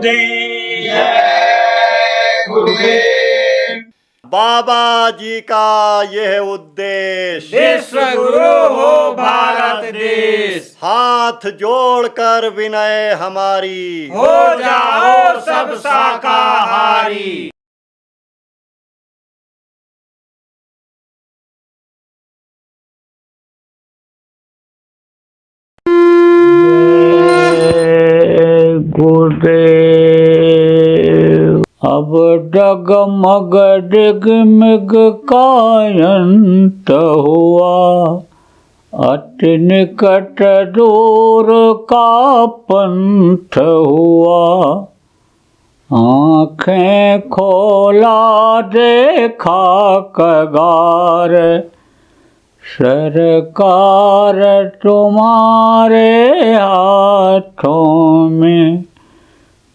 गुरुदेव, जय गुरुदेव। बाबा जी का यह उद्देश्य विश्व गुरु हो भारत देश, हाथ जोड़कर विनय हमारी हो जाओ सब शाकाहारी। गुरुदेव। अब डगमग डिगमिग कायंत हुआ, अति निकट दूर का पंथ हुआ। आँखें खोला देखा कगार, सरकार तुम्हारे हाथों में,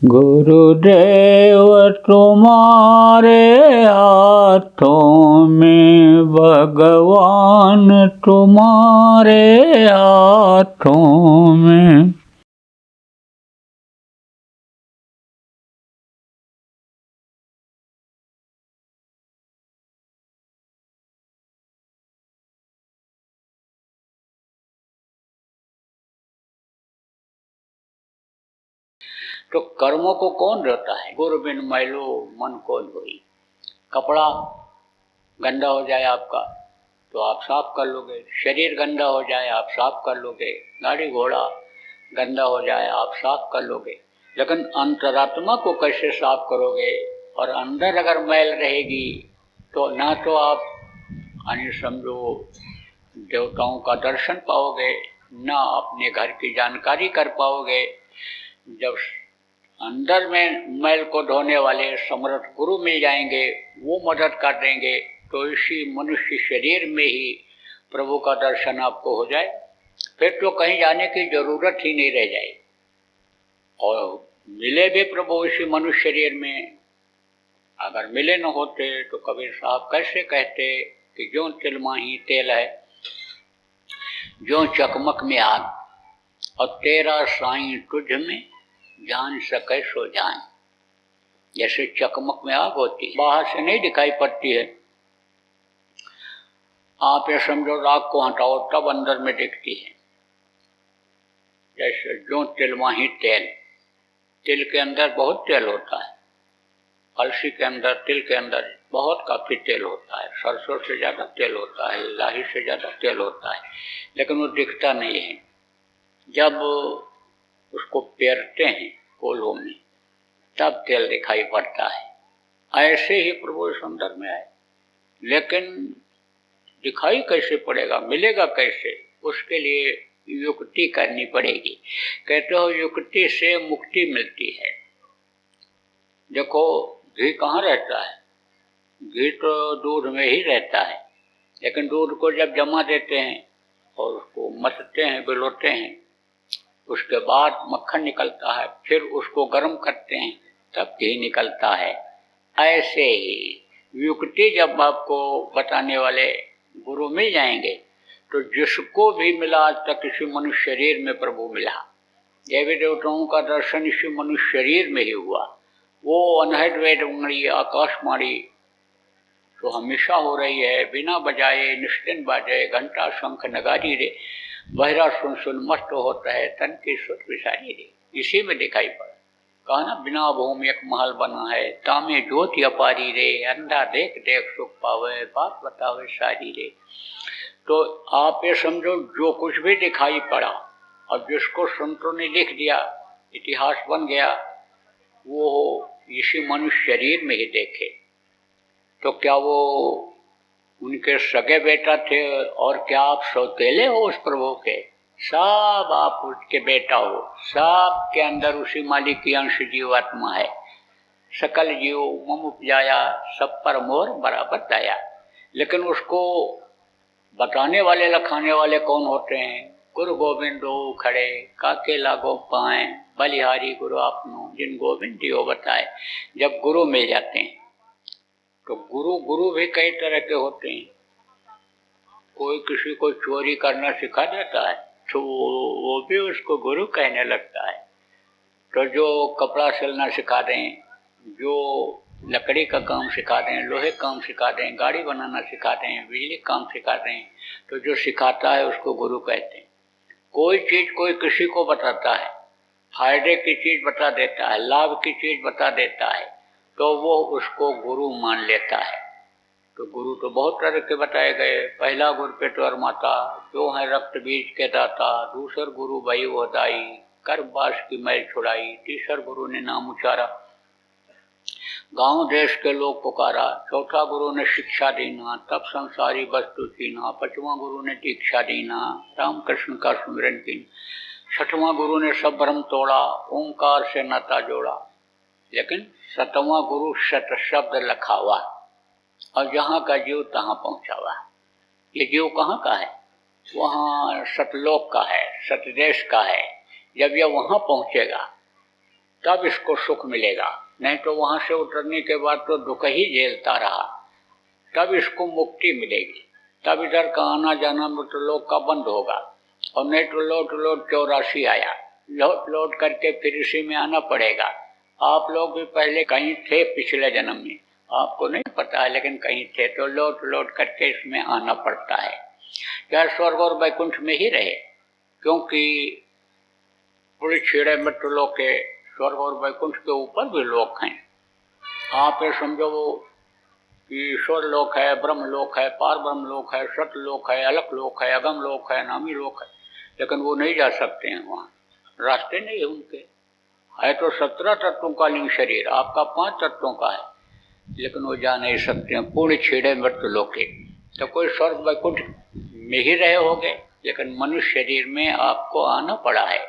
गुरुदेव तुम्हारे हाथों में, भगवान तुम्हारे हाथों में। तो कर्मों को कौन रहता है? गुरु बिन मैलो मन को धोई। कपड़ा गंदा हो जाए आपका तो आप साफ कर लोगे, शरीर गंदा हो जाए आप साफ कर लोगे, गाड़ी घोड़ा गंदा हो जाए आप साफ कर लोगे, लेकिन अंतरात्मा को कैसे साफ करोगे? और अंदर अगर मैल रहेगी तो ना तो आप यानी समझो देवताओं का दर्शन पाओगे, ना अपने घर की जानकारी कर पाओगे। जब अंदर में मैल को धोने वाले समर्थ गुरु मिल जाएंगे, वो मदद कर देंगे, तो इसी मनुष्य शरीर में ही प्रभु का दर्शन आपको हो जाए, फिर तो कहीं जाने की जरूरत ही नहीं रह जाए। और मिले भी प्रभु इसी मनुष्य शरीर में, अगर मिले न होते तो कबीर साहब कैसे कहते कि ज्यों तिल माही तेल है, ज्यों चकमक में आग, और तेरा साईं तुझ में जान सके सो जान। जैसे चकमक में आग होती है, बाहर से नहीं दिखाई पड़ती है, आप ये समझो राख को हटाओ तब अंदर में दिखती है। जैसे जो तिल माही तेल, तिल के अंदर बहुत तेल होता है, अलसी के अंदर, तिल के अंदर बहुत काफी तेल होता है, सरसों से ज्यादा तेल होता है, लाही से ज्यादा तेल होता है, लेकिन वो दिखता नहीं है। जब उसको पेरते हैं कोल्हों में तब तेल दिखाई पड़ता है। ऐसे ही प्रभु इस अंदर में आए, लेकिन दिखाई कैसे पड़ेगा, मिलेगा कैसे? उसके लिए युक्ति करनी पड़ेगी। कहते हो युक्ति से मुक्ति मिलती है। देखो घी कहाँ रहता है? घी तो दूध में ही रहता है, लेकिन दूध को जब जमा देते हैं और उसको मसलते हैं, बिलोते हैं, उसके बाद मक्खन निकलता है, फिर उसको गर्म करते हैं तब घी निकलता है। ऐसे ही युक्ति जब आपको बताने वाले गुरु मिल जाएंगे तो जिसको भी मिला आज तक इसी मनुष्य शरीर में प्रभु मिला। देवी देवताओं का दर्शन इसी मनुष्य शरीर में ही हुआ। वो अनहद वेदवाणी आकाशवाणी तो हमेशा हो रही है, बिना बजाए निश्चिंत बाजे, घंटा शंख नगारी रे, बहरा सुन सुन मस्त होता है, तन की सुत विसारी रे। इसी में दिखाई पड़ा। कहा ना, बिना भूमि एक महल बना है, तामे ज्योति अपारी रे, अंधा देख देख सुख पावे, बात बतावे सारी रे। तो आप ये समझो जो कुछ भी दिखाई पड़ा और जिसको संतों ने लिख दिया, इतिहास बन गया, वो इसी मनुष्य शरीर में ही देखे। तो क्या वो उनके सगे बेटा थे? और क्या आप सौतेले हो उस प्रभु के? सब आप उसके बेटा हो, सब के अंदर उसी मालिक की अंश जीवात्मा है। सकल जीव मम उपजाया, सब पर मोर बराबर दया। लेकिन उसको बताने वाले लखाने वाले कौन होते हैं? गुरु गोविंद दो खड़े, काके लागो पाए, बलिहारी गुरु आपनो, जिन गोविंद दियो बताए। जब गुरु मिल जाते हैं तो गुरु भी कई तरह के होते हैं। कोई किसी को चोरी करना सिखा देता है तो वो भी उसको गुरु कहने लगता है। तो जो कपड़ा सिलना सिखा दें, जो लकड़ी का काम सिखा दें, लोहे काम सिखा दें, गाड़ी बनाना सिखा दें, बिजली काम सिखा दें, तो जो सिखाता है उसको गुरु कहते हैं। कोई चीज़ कोई किसी को बताता है, फायदे की चीज़ बता देता है, लाभ की चीज़ बता देता है, तो वो उसको गुरु मान लेता है। तो गुरु तो बहुत तरह के बताए गए। पहला गुरु पेट और माता, जो है रक्त बीज के दाता। दूसर गुरु भई वो दाई, कर बास की मैल छुड़ाई। तीसर गुरु ने नाम उचारा, गांव देश के लोग पुकारा। चौथा गुरु ने शिक्षा देना, तब संसारी वस्तु चीना। पांचवा गुरु ने दीक्षा देना, राम कृष्ण का सुमिरन की। छठवां गुरु ने सब भ्रम तोड़ा, ओंकार से नाता जोड़ा। लेकिन सतवां गुरु सत शब्द लखावा, और जहाँ का जीव तहाँ पहुँचा हुआ। ये जीव कहाँ का है? वहाँ सतलोक का है, सतदेश का है। जब यह वहाँ पहुँचेगा तब इसको सुख मिलेगा, नहीं तो वहाँ से उतरने के बाद तो दुख ही झेलता रहा। तब इसको मुक्ति मिलेगी, तब इधर का आना जाना मृतलोक का बंद होगा। और नहीं तो लौट लौट 84 आया, लौट लौट करके फिर इसी में आना पड़ेगा। आप लोग भी पहले कहीं थे पिछले जन्म में, आपको नहीं पता है, लेकिन कहीं थे, तो लौट लौट करके इसमें आना पड़ता है। चाहे स्वर्ग और वैकुंठ में ही रहे, क्योंकि पूरे छेड़े मृतलोक के स्वर्ग और वैकुंठ के ऊपर भी लोक हैं। आप ये समझो कि ईश्वर लोक है, ब्रह्म लोक है, पार ब्रह्म लोक है, सत लोक है, अलक लोक है, अगम लोक है, नामी लोक है, लेकिन वो नहीं जा सकते हैं। वहाँ रास्ते नहीं है उनके। है तो 17 तत्वों का लिंग शरीर, आपका 5 तत्वों का है, लेकिन वो जा नहीं सकते हैं। पूर्ण छेड़े मृत्यु लोके। तो कोई स्वर्ग वैकुंठ में ही रहे होगे, लेकिन मनुष्य शरीर में आपको आना पड़ा है।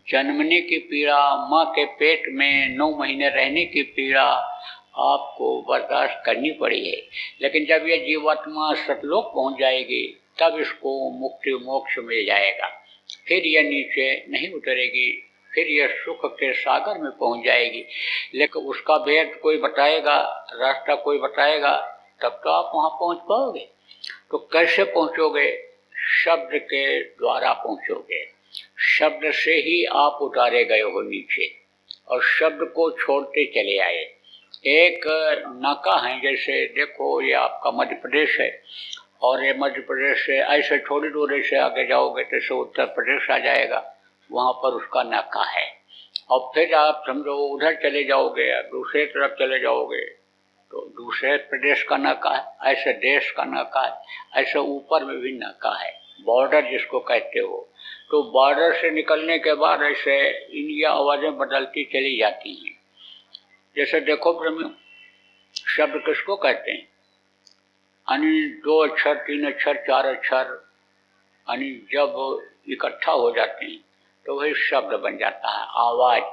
जन्मने की पीड़ा, माँ के पेट में 9 महीने रहने की पीड़ा आपको बर्दाश्त करनी पड़ी है। लेकिन जब यह जीवात्मा सतलोक पहुँच जाएगी, तब इसको मुक्ति मोक्ष मिल जाएगा। फिर यह नीचे नहीं उतरेगी, फिर यह सुख के सागर में पहुँच जाएगी। लेकिन उसका भेद कोई बताएगा, रास्ता कोई बताएगा, तब तो आप वहाँ पहुँच पाओगे। तो कैसे पहुँचोगे? शब्द के द्वारा पहुँचोगे। शब्द से ही आप उतारे गए हो नीचे, और शब्द को छोड़ते चले आए। एक नाका है, जैसे देखो ये आपका मध्य प्रदेश है, और ये मध्य प्रदेश से ऐसे थोड़ी दूर से आगे जाओगे तो उत्तर प्रदेश आ जाएगा, वहाँ पर उसका नाका है। और फिर आप समझो उधर चले जाओगे, दूसरे तरफ चले जाओगे तो दूसरे प्रदेश का नाका है, ऐसे देश का नाका है, ऐसे ऊपर में भी नाका है, बॉर्डर जिसको कहते हो। तो बॉर्डर से निकलने के बाद ऐसे इनकी आवाज़ें बदलती चली जाती हैं। जैसे देखो प्रेमियों, शब्द किसको कहते हैं? यानी 2 अक्षर, 3 अक्षर, 4 अक्षर, यानी जब इकट्ठा हो जाते हैं तो वही शब्द बन जाता है। आवाज़,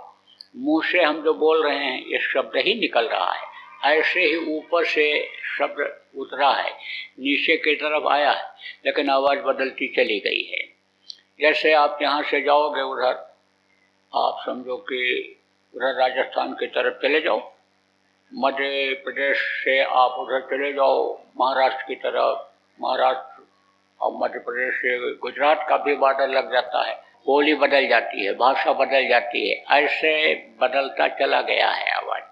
मुंह से हम जो बोल रहे हैं ये शब्द ही निकल रहा है। ऐसे ही ऊपर से शब्द उतरा है, नीचे की तरफ आया है, लेकिन आवाज़ बदलती चली गई है। जैसे आप यहाँ से जाओगे उधर, आप समझो कि उधर राजस्थान की तरफ चले जाओ, मध्य प्रदेश से आप उधर चले जाओ महाराष्ट्र की तरफ, महाराष्ट्र और मध्य प्रदेश से गुजरात का भी बॉर्डर लग जाता है। बोली बदल जाती है, भाषा बदल जाती है, ऐसे बदलता चला गया है आवाज़।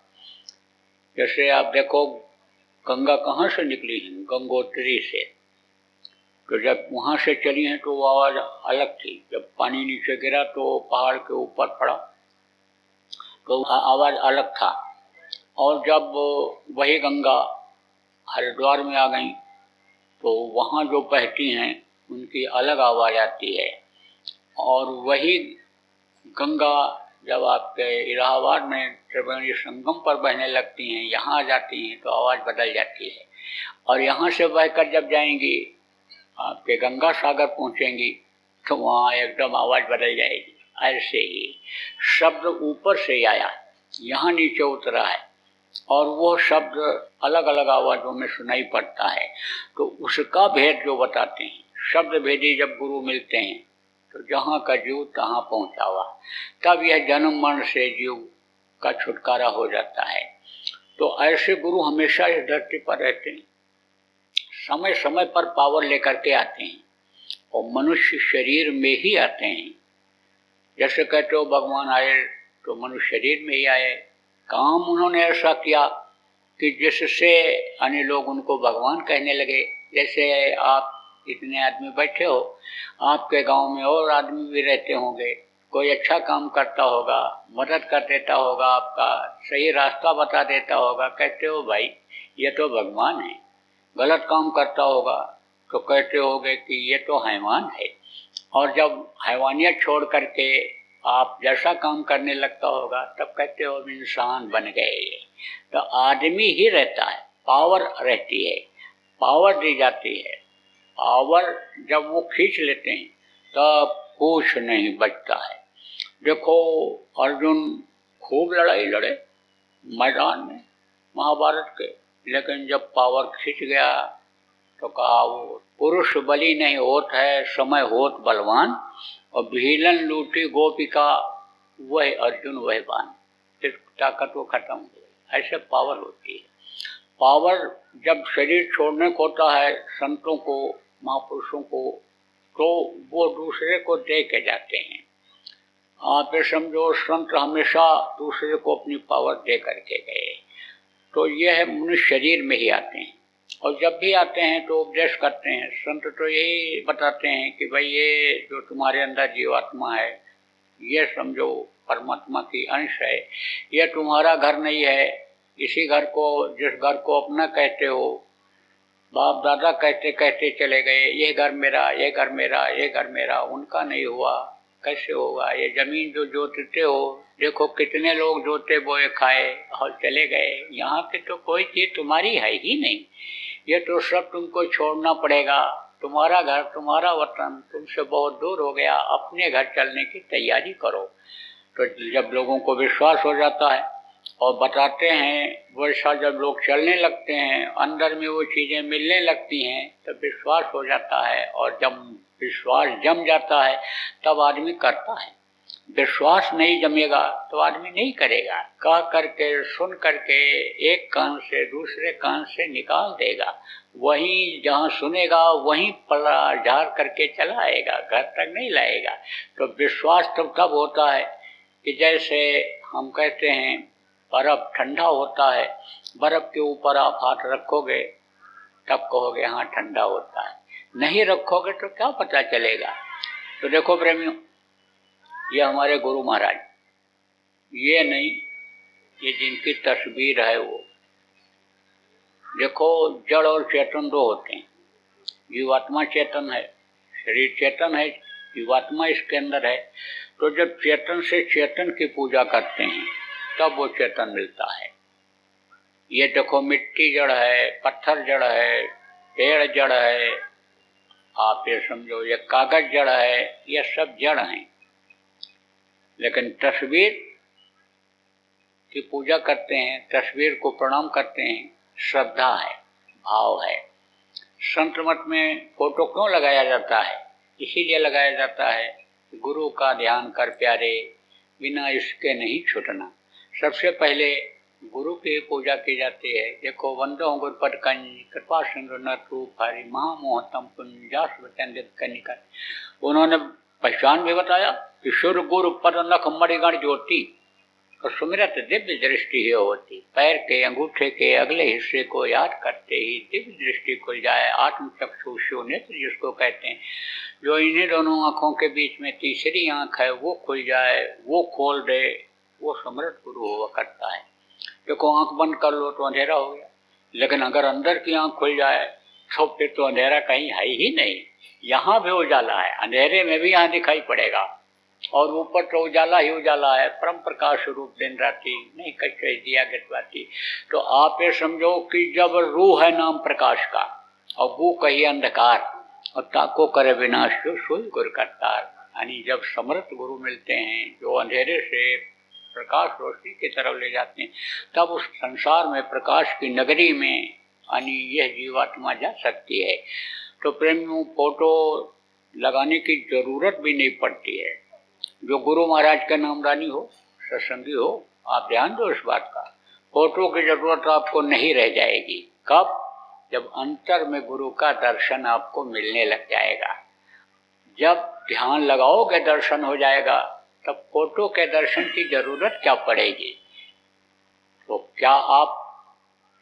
जैसे आप देखो गंगा कहाँ से निकली है? गंगोत्री से। तो जब वहाँ से चली हैं तो वो आवाज़ अलग थी, जब पानी नीचे गिरा तो पहाड़ के ऊपर पड़ा तो आवाज़ अलग था। और जब वही गंगा हरिद्वार में आ गई तो वहाँ जो बहती हैं उनकी अलग आवाज़ आती है। और वही गंगा जब आपके इलाहाबाद में त्रिवेणी संगम पर बहने लगती हैं, यहाँ आ जाती हैं तो आवाज़ बदल जाती है। और यहाँ से बहकर जब जाएंगी आपके गंगा सागर पहुँचेंगी तो वहाँ एकदम आवाज़ बदल जाएगी। ऐसे ही शब्द ऊपर से आया, यहाँ नीचे उतरा है, और वो शब्द अलग अलग आवाज़ों में सुनाई पड़ता है। तो उसका भेद जो बताते हैं, शब्द भेदी जब गुरु मिलते हैं तो जहाँ का जीव तहाँ पहुँचा हुआ, तब यह जन्म मरण से जीव का छुटकारा हो जाता है। तो ऐसे गुरु हमेशा इस धरती पर रहते हैं, समय समय पर पावर लेकर के आते हैं, और मनुष्य शरीर में ही आते हैं। जैसे कहते हो भगवान आए तो मनुष्य शरीर में ही आए। काम उन्होंने ऐसा किया कि जिससे अन्य लोग उनको भगवान कहने लगे। जैसे आप इतने आदमी बैठे हो, आपके गांव में और आदमी भी रहते होंगे, कोई अच्छा काम करता होगा, मदद कर देता होगा, आपका सही रास्ता बता देता होगा, कहते हो भाई ये तो भगवान है। गलत काम करता होगा तो कहते होगे कि ये तो हैवान है। और जब हैवानियत छोड़ करके आप जैसा काम करने लगता होगा तब कहते हो इंसान बन गए। तो आदमी ही रहता है, पावर रहती है, पावर दी जाती है। पावर जब वो खींच लेते हैं तब कुछ नहीं बचता है। देखो अर्जुन खूब लड़ाई लड़े मैदान में महाभारत के, लेकिन जब पावर खींच गया तो कहा वो पुरुष बलि नहीं होत है, समय होत बलवान, और भीलन लूटी गोपिका वह अर्जुन वह बान। फिर ताकत वो खत्म हो गई। ऐसे पावर होती है। पावर जब शरीर छोड़ने को होता है संतों को, महापुरुषों को, तो वो दूसरे को दे के जाते हैं। आप ये समझो संत हमेशा दूसरे को अपनी पावर दे करके गए। तो यह मनुष्य शरीर में ही आते हैं, और जब भी आते हैं तो उपदेश करते हैं। संत तो यही बताते हैं कि भाई ये जो तुम्हारे अंदर जीवात्मा है, ये समझो परमात्मा की अंश है, ये तुम्हारा घर नहीं है। इसी घर को, जिस घर को अपना कहते हो, बाप दादा कहते कहते चले गए, ये घर मेरा, ये घर मेरा, ये घर मेरा, उनका नहीं हुआ, कैसे होगा? ये जमीन जो जोतते हो, देखो कितने लोग जोते बोए खाए और चले गए। यहाँ पे तो कोई चीज तुम्हारी है ही नहीं। ये तो सब तुमको छोड़ना पड़ेगा। तुम्हारा घर, तुम्हारा वतन तुमसे बहुत दूर हो गया। अपने घर चलने की तैयारी करो। तो जब लोगों को विश्वास हो जाता है और बताते हैं, वैसा जब लोग चलने लगते हैं, अंदर में वो चीज़ें मिलने लगती हैं, तब विश्वास हो जाता है। और जब विश्वास जम जाता है तब आदमी करता है। विश्वास नहीं जमेगा तो आदमी नहीं करेगा। कह करके, सुन करके एक कान से दूसरे कान से निकाल देगा। वहीं जहाँ सुनेगा वहीं पला झाड़ करके चला आएगा, घर तक नहीं लाएगा। तो विश्वास तब होता है कि जैसे हम कहते हैं बर्फ ठंडा होता है, बर्फ के ऊपर आप हाथ रखोगे तब कहोगे हाँ ठंडा होता है, नहीं रखोगे तो क्या पता चलेगा। तो देखो प्रेमियों, ये हमारे गुरु महाराज, ये नहीं, ये जिनकी तस्वीर है वो देखो। जड़ और चेतन दो होते हैं। जीवात्मा चेतन है, शरीर चेतन है, जीवात्मा इसके अंदर है। तो जब चेतन से चेतन की पूजा करते हैं तब वो चेतन मिलता है। ये देखो मिट्टी जड़ है, पत्थर जड़ है, पेड़ जड़ है, आप ये समझो ये कागज जड़ है, ये सब जड़ हैं। लेकिन तस्वीर की पूजा करते हैं, तस्वीर को प्रणाम करते हैं, श्रद्धा है, भाव है। संत मत में फोटो क्यों लगाया जाता है? इसीलिए लगाया जाता है गुरु का ध्यान कर प्यारे, बिना इसके नहीं छूटना। सबसे पहले गुरु की पूजा की जाती है। देखो वंदो गुरुपद कंज कृपा सिंधु न रूप हरि महामोहतम पुंज जास वचन कनिका। उन्होंने पहचान भी बताया कि सुर गुरु पद नख मणिगण ज्योति और सुमिरत दिव्य दृष्टि ही होती। पैर के अंगूठे के अगले हिस्से को याद करते ही दिव्य दृष्टि खुल जाए। आत्म चक्षु नेत्र जिसको कहते हैं, जो इन्हीं दोनों आँखों के बीच में तीसरी आँख है वो खुल जाए, वो खोल दे, वो समृद्ध गुरु हुआ करता है। देखो आँख बंद कर लो तो अंधेरा हो गया, लेकिन अगर अंदर की आँख खुल जाए तो फिर तो अंधेरा कहीं है ही नहीं। यहाँ भी उजाला है, अंधेरे में भी यहाँ दिखाई पड़ेगा, और ऊपर तो उजाला ही उजाला है। परम प्रकाश रूप दिन राती नहीं कच्चे दिया गति। तो आप ये समझो कि जब रूह है नाम प्रकाश का और वो कही अंधकार, और ताको करे विनाश जो सोई गुरु करतार। यानी जब समर्थ गुरु मिलते हैं जो अंधेरे से प्रकाश रोशनी की तरफ ले जाते हैं, तब उस संसार में प्रकाश की नगरी में यानी यह जीवात्मा जा सकती है। तो प्रेमियों, फोटो लगाने की जरूरत भी नहीं पड़ती है। जो गुरु महाराज का नामदानी हो, सत्संगी हो, आप ध्यान दो इस बात का। फोटो की जरूरत आपको नहीं रह जाएगी। कब? जब अंतर में गुरु का दर्शन आपको मिलने लग जाएगा। जब ध्यान लगाओगे दर्शन हो जाएगा, तब फोटो के दर्शन की जरूरत क्या पड़ेगी? तो क्या आप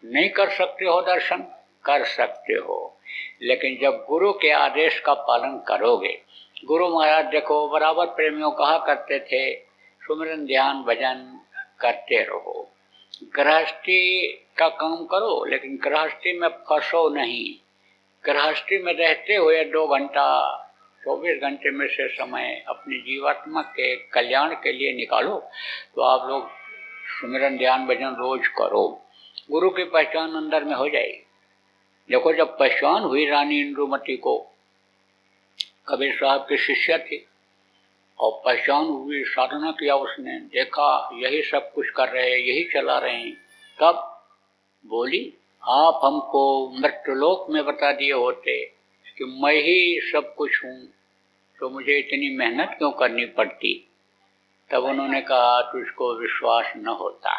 नहीं कर सकते हो दर्शन? कर सकते हो, लेकिन जब गुरु के आदेश का पालन करोगे। गुरु महाराज देखो बराबर प्रेमियों कहा करते थे, सुमिरन ध्यान भजन करते रहो, गृहस्थी का काम करो, लेकिन गृहस्थी में फंसो नहीं। गृहस्थी में रहते हुए 2 घंटा 24 घंटे में से समय अपनी जीवात्मा के कल्याण के लिए निकालो। तो आप लोग सुमिरन ध्यान भजन रोज करो, गुरु की पहचान अंदर में हो जाएगी। देखो जब पहचान हुई रानी इंद्रुमती को, कबीर साहब के शिष्य थे, और पहचान हुई, साधना किया उसने, देखा यही सब कुछ कर रहे हैं, यही चला रहे हैं, तब बोली आप हमको मृत्युलोक में बता दिए होते कि मैं ही सब कुछ हूँ, तो मुझे इतनी मेहनत क्यों करनी पड़ती। तब उन्होंने कहा तुझको विश्वास न होता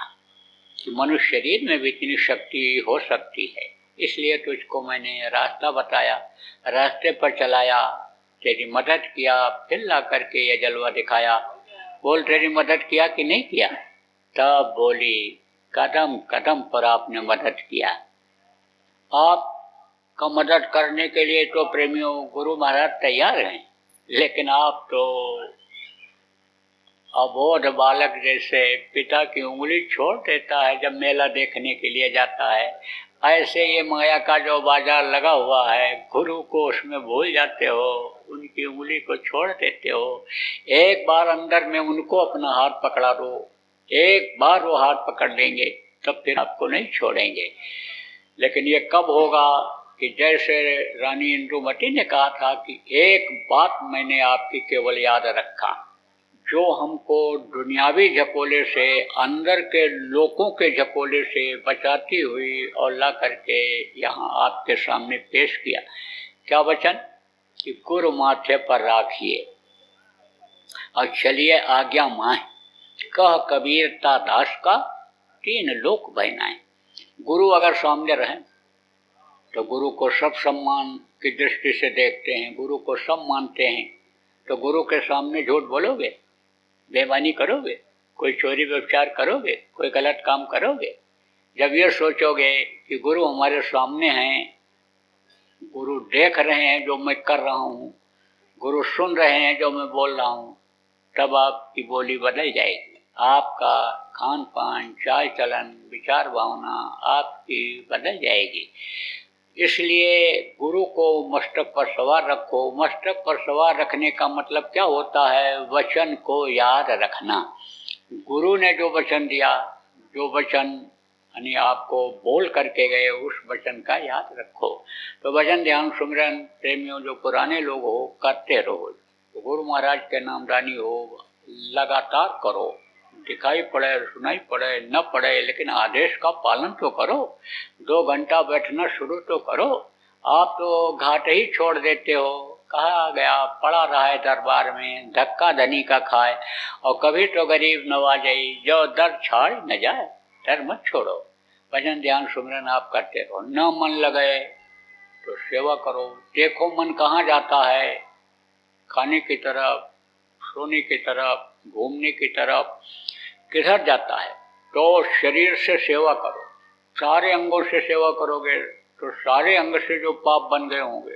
कि मनुष्य शरीर में भी इतनी शक्ति हो सकती है, इसलिए तुझको मैंने रास्ता बताया, रास्ते पर चलाया, तेरी मदद किया, फिर ला करके ये जलवा दिखाया। बोल तेरी मदद किया कि नहीं किया? तब बोली कदम कदम पर आपने मदद किया। आपका मदद करने के लिए तो प्रेमियों गुरु महाराज तैयार हैं, लेकिन आप तो अबोध बालक जैसे पिता की उंगली छोड़ देता है जब मेला देखने के लिए जाता है, ऐसे ये माया का जो बाजार लगा हुआ है, गुरु को उसमें भूल जाते हो, उनकी उंगली को छोड़ देते हो। एक बार अंदर में उनको अपना हाथ पकड़ा दो, एक बार वो हाथ पकड़ लेंगे तब फिर आपको नहीं छोड़ेंगे। लेकिन ये कब होगा कि जैसे रानी इंद्रुमती ने कहा था कि एक बात मैंने आपकी केवल याद रखा, जो हमको दुनियावी झकोले से, अंदर के लोगों के झकोले से बचाती हुई और ला करके यहाँ आपके सामने पेश किया। क्या वचन? कि गुरु माथे पर राखिए और चलिए आज्ञा माए, कह कबीरता दास का 3 लोक बहनाएं। गुरु अगर सामने रहें तो गुरु को सब सम्मान की दृष्टि से देखते हैं, गुरु को सब मानते हैं, तो गुरु के सामने झूठ बोलोगे, बेईमानी करोगे, कोई चोरी व्यभिचार करोगे, कोई गलत काम करोगे? जब ये सोचोगे कि गुरु हमारे सामने हैं, गुरु देख रहे हैं जो मैं कर रहा हूँ, गुरु सुन रहे हैं जो मैं बोल रहा हूँ, तब आपकी बोली बदल जाएगी, आपका खान पान, चाल चलन, विचार भावना आपकी बदल जाएगी। इसलिए गुरु को मस्तक पर सवार रखो। मस्तक पर सवार रखने का मतलब क्या होता है? वचन को याद रखना। गुरु ने जो वचन दिया, जो वचन यानी आपको बोल करके गए, उस वचन का याद रखो। तो वचन ध्यान सुमिरन प्रेमियों जो पुराने लोग हो करते रहो, तो गुरु महाराज के नामदानी हो, लगातार करो, दिखाई पड़े सुनाई पड़े न पड़े, लेकिन आदेश का पालन तो करो। 2 घंटा बैठना शुरू तो करो। आप तो घाट ही छोड़ देते हो, कहा गया पड़ा रहा है दरबार में, धक्का धनी का खाए, और कभी तो गरीब नवाजई, जो दर छाड़ न जाए, डर मत छोड़ो। भजन ध्यान सुमिरन आप करते रहो। न मन लगे तो सेवा करो। देखो मन कहाँ जाता है, खाने की तरफ, सोने की तरफ, घूमने की तरफ, किधर जाता है? तो शरीर से सेवा करो, सारे अंगों से सेवा करोगे तो सारे अंग से जो पाप बन गए होंगे,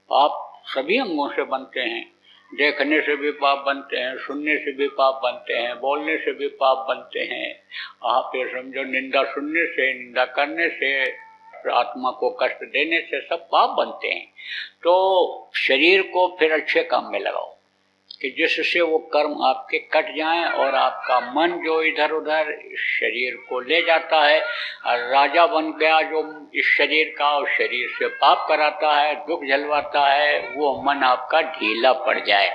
पाप सभी अंगों से बनते हैं, देखने से भी पाप बनते हैं, सुनने से भी पाप बनते हैं, बोलने से भी पाप बनते हैं। आप ये समझो निंदा सुनने से, निंदा करने से, आत्मा को कष्ट देने से सब पाप बनते हैं। तो शरीर को फिर अच्छे काम में लगाओ कि जिससे वो कर्म आपके कट जाएं और आपका मन जो इधर उधर इस शरीर को ले जाता है, और राजा बन गया जो इस शरीर का, और शरीर से पाप कराता है, दुख झलवाता है, वो मन आपका ढीला पड़ जाए।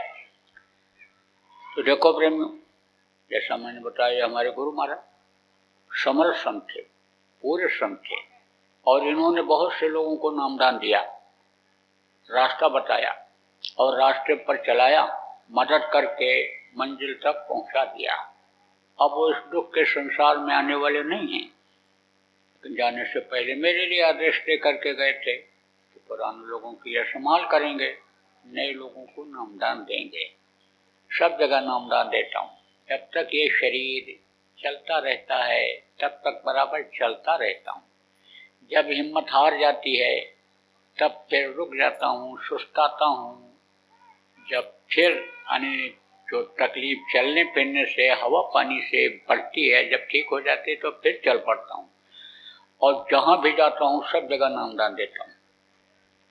तो देखो प्रेमियों, जैसा मैंने बताया हमारे गुरु महाराज समर्थ संत थे, पूरे संत थे, और इन्होंने बहुत से लोगों को नामदान दिया, रास्ता बताया और रास्ते पर चलाया, मदद करके मंजिल तक पहुंचा दिया। अब वो इस दुख के संसार में आने वाले नहीं हैं, लेकिन जाने से पहले मेरे लिए आदेश दे करके गए थे कि पुराने लोगों की यह संभाल करेंगे, नए लोगों को नामदान देंगे। सब जगह नामदान देता हूँ, जब तक ये शरीर चलता रहता है तब तक बराबर चलता रहता हूँ। जब हिम्मत हार जाती है तब फिर रुक जाता हूँ, सुस्ताता हूँ। जब फिर यानी जो तकलीफ चलने फिरने से, हवा पानी से बढ़ती है, जब ठीक हो जाती है तो फिर चल पड़ता हूँ। और जहाँ भी जाता हूँ सब जगह नामदान देता हूँ।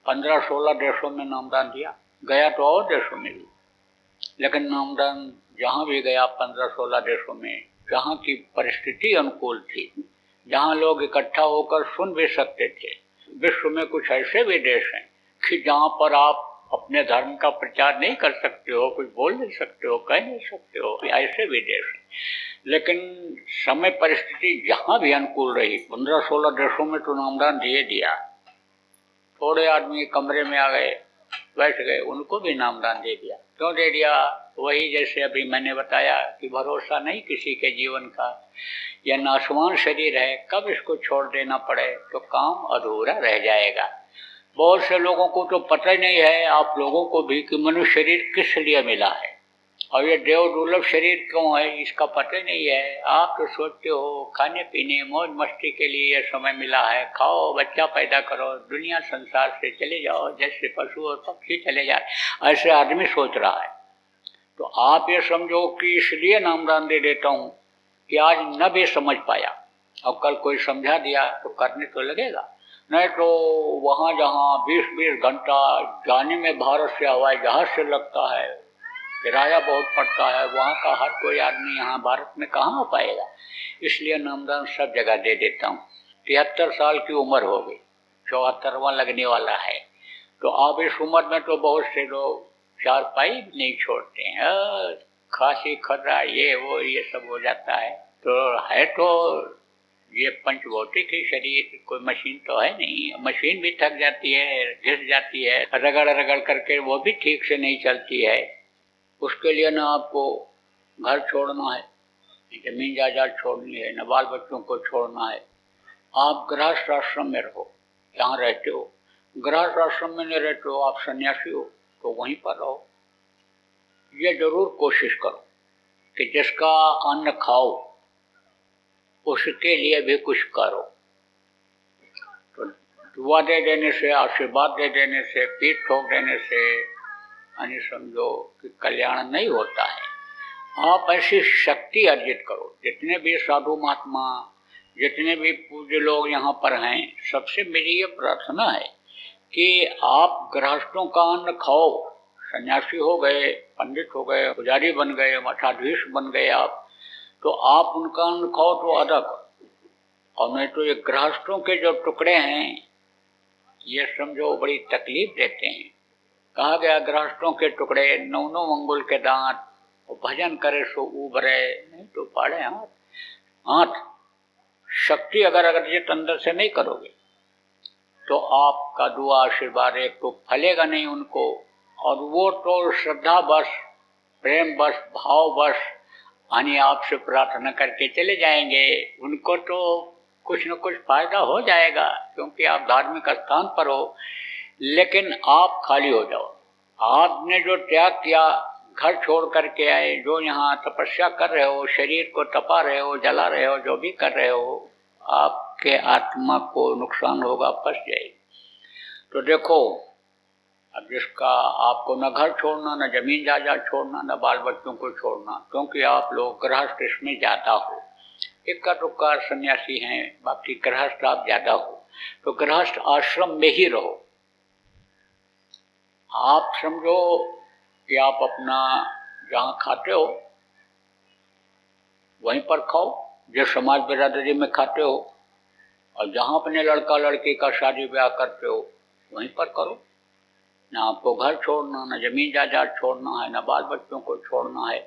15-16 देशों में नामदान दिया, गया तो और देशों में भी, लेकिन नामदान जहाँ भी गया 15-16 देशों में, जहाँ की परिस्थिति अनुकूल थी, जहाँ लोग इकट्ठा होकर सुन भी सकते थे। विश्व में कुछ ऐसे भी देश हैं कि जहाँ पर आप अपने धर्म का प्रचार नहीं कर सकते हो, कुछ बोल नहीं सकते हो, कह नहीं सकते हो, ऐसे भी देश हैं। लेकिन समय परिस्थिति जहाँ भी अनुकूल रही, 15-16 देशों में तो नामदान दिया। थोड़े आदमी कमरे में आ गए, बैठ गए, उनको भी नामदान दे दिया। क्यों दे दिया? वही जैसे अभी मैंने बताया कि भरोसा नहीं किसी के जीवन का। यह नाशवान शरीर है, कब इसको छोड़ देना पड़े तो काम अधूरा रह जाएगा। बहुत से लोगों को तो पता ही नहीं है, आप लोगों को भी, कि मनुष्य शरीर किस लिए मिला है और ये देव दुर्लभ शरीर क्यों है, इसका पता ही नहीं है। आप तो सोचते हो खाने पीने मौज मस्ती के लिए ये समय मिला है, खाओ, बच्चा पैदा करो, दुनिया संसार से चले जाओ, जैसे पशु और पक्षी चले जाए, ऐसे आदमी सोच रहा है। तो आप ये समझो कि इसलिए नामदान दे देता हूँ कि आज न भी समझ पाया और कल कोई समझा दिया तो करने तो लगेगा, नहीं तो वहाँ जहाँ 20-20 घंटा जाने में भारत से हवाई जहाज से लगता है, किराया बहुत पड़ता है, वहाँ का हर कोई आदमी यहाँ भारत में कहाँ आ पाएगा। इसलिए नामदान सब जगह दे देता हूँ। 73 साल की उम्र हो गई, 74वां लगने वाला है, तो अब इस उम्र में तो बहुत से लोग चारपाई नहीं छोड़ते हैं, खांसी खर्रा ये वो ये सब हो जाता है। तो ये पंचभौतिक ही शरीर, कोई मशीन तो है नहीं। मशीन भी थक जाती है, घिस जाती है, रगड़ रगड़ करके वो भी ठीक से नहीं चलती है। उसके लिए ना आपको घर छोड़ना है, जमीन जायदाद छोड़नी है, न बाल बच्चों को छोड़ना है। आप गृहस्थ आश्रम में रहो, जहाँ रहते हो। गृहस्थ आश्रम में नहीं रहते हो, आप सन्यासी हो, तो वहीं पर रहो। ये जरूर कोशिश करो कि जिसका अन्न खाओ उसके लिए भी कुछ करो। तो दुआ दे देने से, आशीर्वाद दे देने से, पीठ ठोक देने से यानी समझो कि कल्याण नहीं होता है। आप ऐसी शक्ति अर्जित करो। जितने भी साधु महात्मा, जितने भी पूज्य लोग यहाँ पर हैं, सबसे मेरी ये प्रार्थना है कि आप गृहस्थों का अन्न खाओ। सन्यासी हो गए, पंडित हो गए, पुजारी बन गए, मठाधीश बन गए आप, तो आप उनका अन्न खाओ तो अधिक। और नहीं तो ये गृहस्थों के जो टुकड़े हैं, ये समझो बड़ी तकलीफ देते हैं। कहा गया गृहस्थों के टुकड़े 9 अंगुल के दांत, भजन करे सो उभरे, नहीं तो पाड़े हाथ। शक्ति अगर अर्जित अंदर से नहीं करोगे तो आपका दुआ आशीर्वाद एक तो फलेगा नहीं उनको, और वो तो श्रद्धा बस, प्रेम बस, भाव बस यानी आपसे प्रार्थना करके चले जाएंगे। उनको तो कुछ न कुछ फायदा हो जाएगा क्योंकि आप धार्मिक स्थान पर हो, लेकिन आप खाली हो जाओ। आपने जो त्याग किया, घर छोड़ करके आए, जो यहाँ तपस्या कर रहे हो, शरीर को तपा रहे हो, जला रहे हो, जो भी कर रहे हो, आपके आत्मा को नुकसान होगा, फंस जाएगी। तो देखो, अब जिसका आपको न घर छोड़ना, न जमीन जायदाद छोड़ना, न बाल बच्चों को छोड़ना, क्योंकि आप लोग गृहस्थ इसमें ज्यादा हो। इक्का दुक्का सन्यासी हैं, बाकी गृहस्थ आप ज्यादा हो, तो गृहस्थ आश्रम में ही रहो। आप समझो कि आप अपना जहाँ खाते हो वहीं पर खाओ, जो समाज बिरादरी में खाते हो, और जहाँ अपने लड़का लड़की का शादी ब्याह करते हो वहीं पर करो। न आपको घर छोड़ना, न जमीन जायदाद छोड़ना है, न बाल बच्चों को छोड़ना है।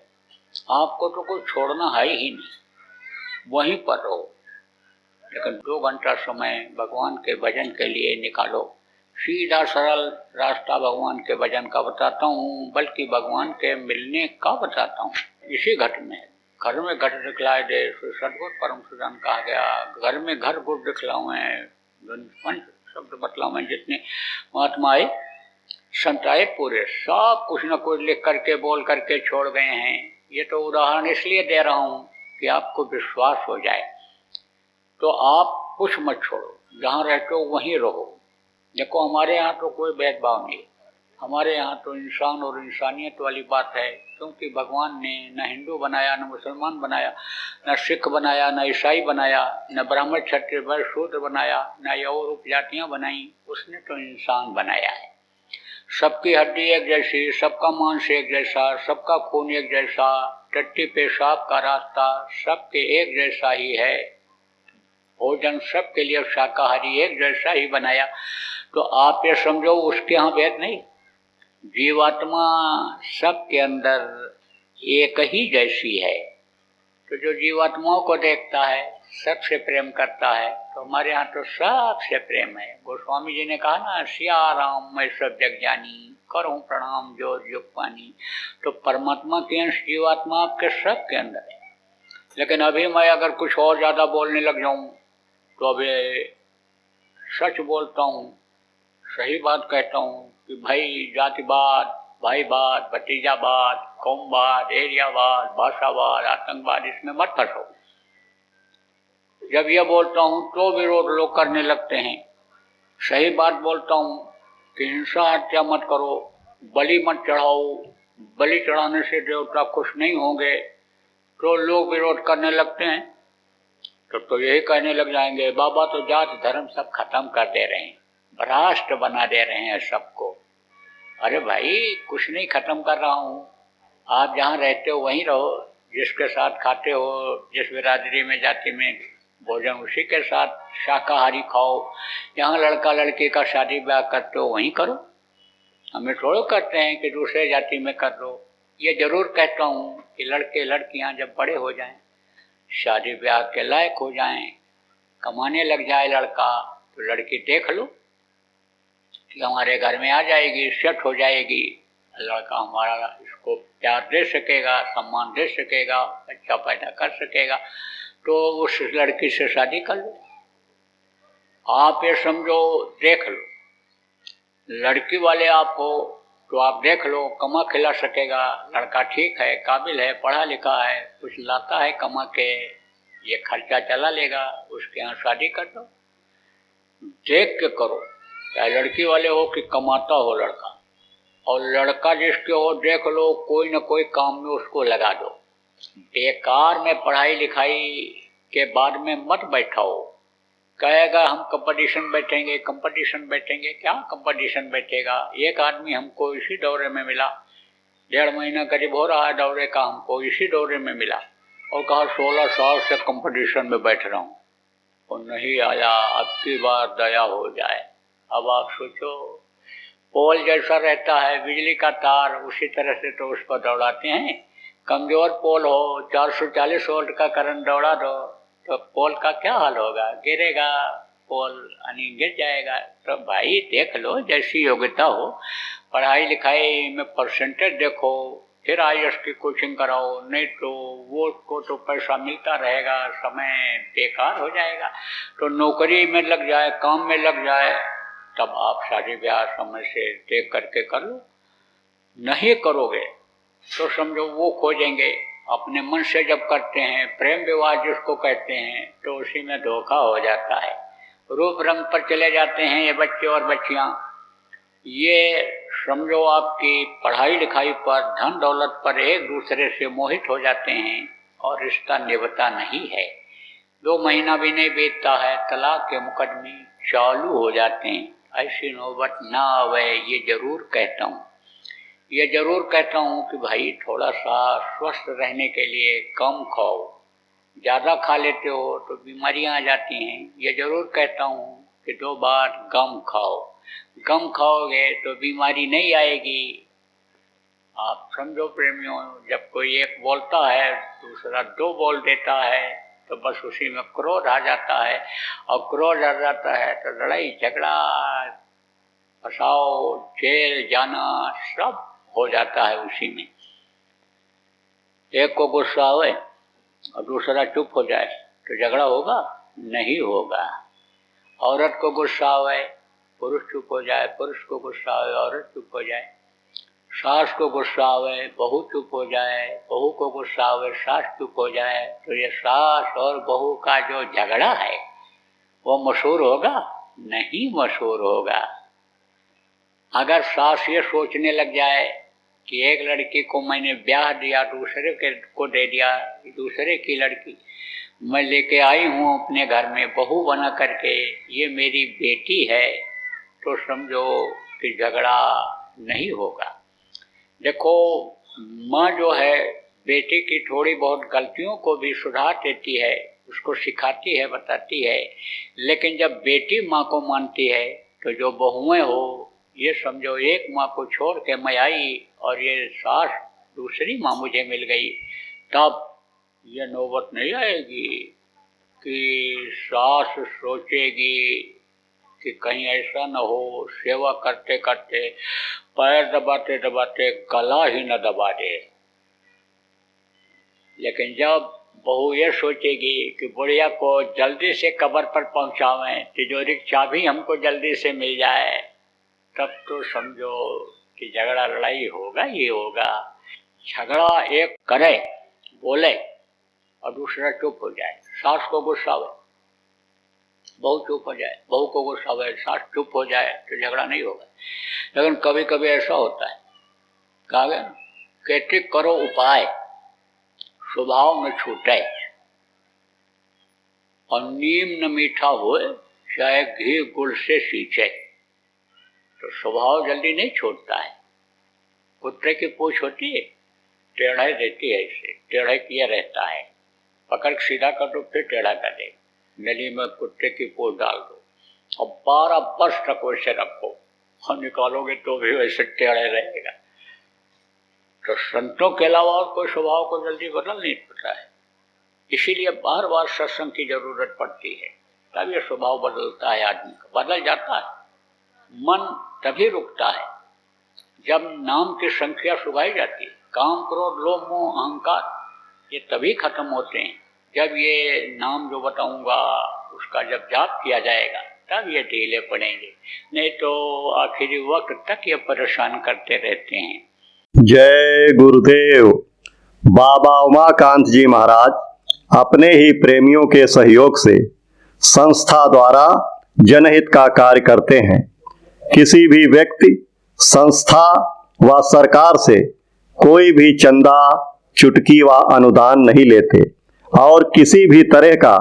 आपको तो कुछ छोड़ना है ही नहीं, वहीं पर रहो। लेकिन 2 घंटा समय भगवान के भजन के लिए निकालो। सीधा सरल रास्ता भगवान के भजन का बताता हूँ, बल्कि भगवान के मिलने का बताता हूँ। इसी घट में, घर में घट दिखलाए दे, सदगुरु परम सुजान कहा गया। घर में घर गुड़ दिखलावे, पंच शब्द बतलावे। जितने महात्मा आए, संत आए, पूरे सब कुछ न कुछ लिख करके बोल करके छोड़ गए हैं। ये तो उदाहरण इसलिए दे रहा हूँ कि आपको विश्वास हो जाए। तो आप कुछ मत छोड़ो, जहाँ रहते हो वहीं रहो। देखो हमारे यहाँ तो कोई भेदभाव नहीं, हमारे यहाँ तो इंसान और इंसानियत वाली बात है, क्योंकि भगवान ने न हिंदू बनाया, न मुसलमान बनाया, न सिख बनाया, न ईसाई बनाया, न ब्राह्मण क्षत्रिय वैश्य शूद्र बनाया, न ये और उपजातियाँ बनाई। उसने तो इंसान बनाया है। सबकी हड्डी एक जैसी, सबका मांस एक जैसा, सबका खून एक जैसा, टट्टी पेशाब का रास्ता सबके एक जैसा ही है। भोजन सबके लिए शाकाहारी एक जैसा ही बनाया। तो आप ये समझो उसके यहाँ भेद नहीं। जीवात्मा सबके अंदर एक ही जैसी है। तो जो जीवात्माओं को देखता है, सबसे प्रेम करता है, तो हमारे यहाँ तो सबसे प्रेम है। गोस्वामी जी ने कहा ना, सिया राम मैं सब जग जानी, करूँ प्रणाम जो युग पानी। तो परमात्मा के अंश जीवात्मा आपके सबके अंदर है। लेकिन अभी मैं अगर कुछ और ज़्यादा बोलने लग जाऊँ तो अभी सच बोलता हूँ, सही बात कहता हूँ कि भाई जातिवाद, भाईवाद, भतीजावाद, कौमवाद, एरियावाद, भाषावाद, आतंकवाद, इसमें मत फंसो। जब यह बोलता हूँ तो विरोध लोग करने लगते हैं। सही बात बोलता हूँ कि हिंसा हत्या मत करो, बलि मत चढ़ाओ, बलि चढ़ाने से देवता खुश नहीं होंगे, तो लोग विरोध करने लगते हैं। तो यही कहने लग जाएंगे, बाबा तो जात धर्म सब खत्म कर दे रहे हैं, भ्रष्ट बना दे रहे हैं सबको। अरे भाई कुछ नहीं खत्म कर रहा हूँ, आप जहाँ रहते हो वहीं रहो, जिसके साथ खाते हो, जिस बिरादरी में जाति में भोजन उसी के साथ शाकाहारी खाओ। यहाँ लड़का लड़की का शादी ब्याह करते हो वहीं करो। हमें थोड़ा कहते हैं कि दूसरे जाति में कर लो। ये जरूर कहता हूँ कि लड़के लड़कियाँ जब बड़े हो जाएं, शादी ब्याह के लायक हो जाएं, कमाने लग जाए लड़का, तो लड़की देख लो कि हमारे घर में आ जाएगी, सेट हो जाएगी, लड़का हमारा इसको प्यार दे सकेगा, सम्मान दे सकेगा, बच्चा पैदा कर सकेगा, तो उस लड़की से शादी कर लो। आप ये समझो, देख लो, लड़की वाले आप हो तो आप देख लो, कमा खिला सकेगा, लड़का ठीक है, काबिल है, पढ़ा लिखा है, कुछ लाता है कमा के, ये खर्चा चला लेगा, उसके यहाँ शादी कर दो। देख के करो, चाहे लड़की वाले हो कि कमाता हो लड़का। और लड़का जिसके हो देख लो, कोई न कोई काम में उसको लगा दो। बेकार में पढ़ाई लिखाई के बाद में मत बैठाओ। कहेगा हम कंपटीशन बैठेंगे, कंपटीशन बैठेंगे, क्या कंपटीशन बैठेगा। एक आदमी हमको इसी दौरे में मिला, 1.5 महीना करीब हो रहा है दौरे का, हमको इसी दौरे में मिला और कहा 16 साल से कंपटीशन में बैठ रहा हूँ और नहीं आया, अब की बार दया हो जाए। अब आप सोचो, पोल जैसा रहता है बिजली का तार, उसी तरह से तो उस पर दौड़ाते हैं। कमजोर पोल हो, 440 वोल्ट का करंट दौड़ा दो तो पोल का क्या हाल होगा, गिरेगा पोल, यानी गिर जाएगा। तो भाई देख लो, जैसी योग्यता हो, पढ़ाई लिखाई में परसेंटेज देखो, फिर IAS की कोचिंग कराओ, नहीं तो वो को तो पैसा मिलता रहेगा, समय बेकार हो जाएगा। तो नौकरी में लग जाए, काम में लग जाए, तब आप शादी ब्याह समय से देख करके कर लो। नहीं करोगे तो समझो वो खोजेंगे। अपने मन से जब करते हैं, प्रेम विवाह जिसको कहते हैं, तो उसी में धोखा हो जाता है। रूप रंग पर चले जाते हैं ये बच्चे और बच्चियां। ये समझो आपकी पढ़ाई लिखाई पर, धन दौलत पर एक दूसरे से मोहित हो जाते हैं और रिश्ता निभता नहीं है। 2 महीना भी नहीं बीतता है, तलाक के मुकदमे चालू हो जाते हैं। ऐसी नौबत ना आवे, ये जरूर कहता हूँ। ये जरूर कहता हूँ कि भाई थोड़ा सा स्वस्थ रहने के लिए कम खाओ। ज़्यादा खा लेते हो तो बीमारियाँ आ जाती हैं। ये जरूर कहता हूँ कि 2 बार कम खाओ। कम खाओगे तो बीमारी नहीं आएगी। आप समझो प्रेमियों, जब कोई एक बोलता है दूसरा 2 बोल देता है तो बस उसी में क्रोध आ जाता है, और क्रोध आ जाता है तो लड़ाई झगड़ा, फसाओ, जेल जाना सब हो जाता है उसी में। एक को गुस्सा आए और दूसरा चुप हो जाए तो झगड़ा होगा? नहीं होगा। औरत को गुस्सा आए, पुरुष चुप हो जाए, पुरुष को गुस्सा आए, औरत चुप हो जाए, सास को गुस्सा आवे बहू चुप हो जाए, बहू को गुस्सा आवे सास चुप हो जाए, तो ये सास और बहू का जो झगड़ा है वो मशहूर होगा? नहीं मशहूर होगा। अगर सास ये सोचने लग जाए कि एक लड़की को मैंने ब्याह दिया, दूसरे के को दे दिया, दूसरे की लड़की मैं लेके आई हूँ अपने घर में बहू बना करके, ये मेरी बेटी है, तो समझो कि झगड़ा नहीं होगा। देखो, माँ जो है बेटी की थोड़ी बहुत गलतियों को भी सुधार देती है, उसको सिखाती है, बताती है, लेकिन जब बेटी माँ को मानती है तो जो बहुएं हो ये समझो एक माँ को छोड़ के मैं आई और ये सास दूसरी माँ मुझे मिल गई, तब ये नौबत नहीं आएगी कि सास सोचेगी कि कहीं ऐसा न हो सेवा करते करते पैर दबाते दबाते गला ही न दबा दे। लेकिन जब बहू ये सोचेगी कि बुढ़िया को जल्दी से कब्र पर पहुंचावें, तिजोरी की चाबी हमको जल्दी से मिल जाए, तब तो समझो कि झगड़ा लड़ाई होगा ही होगा। झगड़ा एक करे बोले और दूसरा चुप हो जाए, सास को गुस्सा आवे बहू चुप हो जाए, बहू को गुस्सा आवे सास चुप हो जाए, तो झगड़ा नहीं होगा। लेकिन कभी कभी ऐसा होता है, कहा गया कहते करो उपाय स्वभाव न छूटे, और नीम न मीठा होए चाहे घी गुड़ से सींचे, तो स्वभाव जल्दी नहीं छूटता है। कुत्ते की पूंछ होती है, टेढ़ा देती है, इसे टेढ़ा किया रहता है, पकड़ सीधा कर दो फिर टेढ़ा कर दे, नली में कुत्ते की पूंछ डाल दो और 12 वर्ष तक वैसे रखो और निकालोगे तो भी वैसे टेढ़े रहेगा। तो संतों के अलावा और कोई स्वभाव को जल्दी बदल नहीं सकता है, इसीलिए बार बार सत्संग की जरूरत पड़ती है, तब ये स्वभाव बदलता है, आदमी का बदल जाता है। मन तभी रुकता है जब नाम की संख्या सुगाई जाती है। काम क्रोध लोभ मोह अहंकार ये तभी खत्म होते हैं जब ये नाम जो बताऊंगा उसका जब जाप किया जाएगा, तब ये ढीले पड़ेंगे, नहीं तो आखिरी वक्त तक ये परेशान करते रहते हैं। जय गुरुदेव। बाबा उमाकांत जी महाराज अपने ही प्रेमियों के सहयोग से संस्था द्वारा जनहित का कार्य करते हैं। किसी भी व्यक्ति, संस्था व सरकार से कोई भी चंदा, चुटकी व अनुदान नहीं लेते और किसी भी तरह का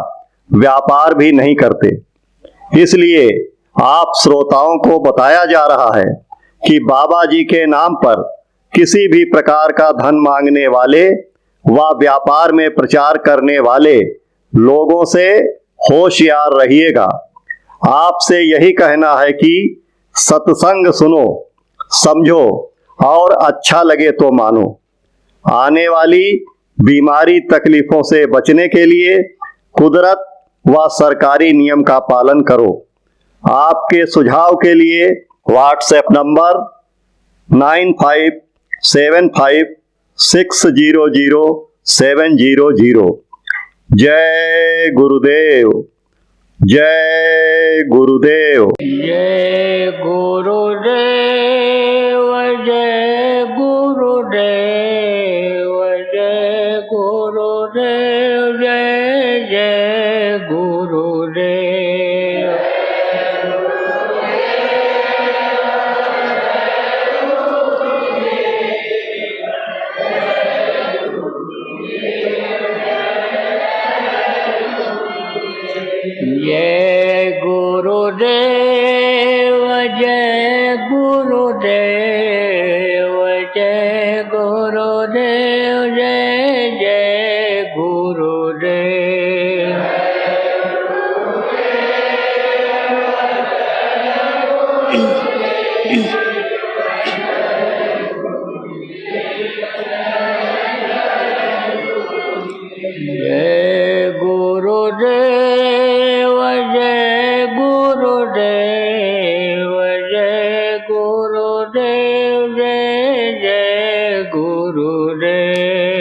व्यापार भी नहीं करते। इसलिए आप श्रोताओं को बताया जा रहा है कि बाबा जी के नाम पर किसी भी प्रकार का धन मांगने वाले व व्यापार में प्रचार करने वाले लोगों से होशियार रहिएगा। आपसे यही कहना है कि सत्संग सुनो, समझो और अच्छा लगे तो मानो। आने वाली बीमारी तकलीफों से बचने के लिए कुदरत व सरकारी नियम का पालन करो। आपके सुझाव के लिए व्हाट्सएप नंबर 9575600700। जय गुरुदेव, जय गुरुदेव। जय गुरुदेव, जय गुरुदेव, जय गुरुदेव, जय जय गुरुदेव। जय गुरुदेव, जय गुरुदेव, जय गुरुदेव, जय जय गुरुदेव। जय गुरुदेव, जय गुरुदेव, जय गुरुदेव, जय जय गुरुदेव।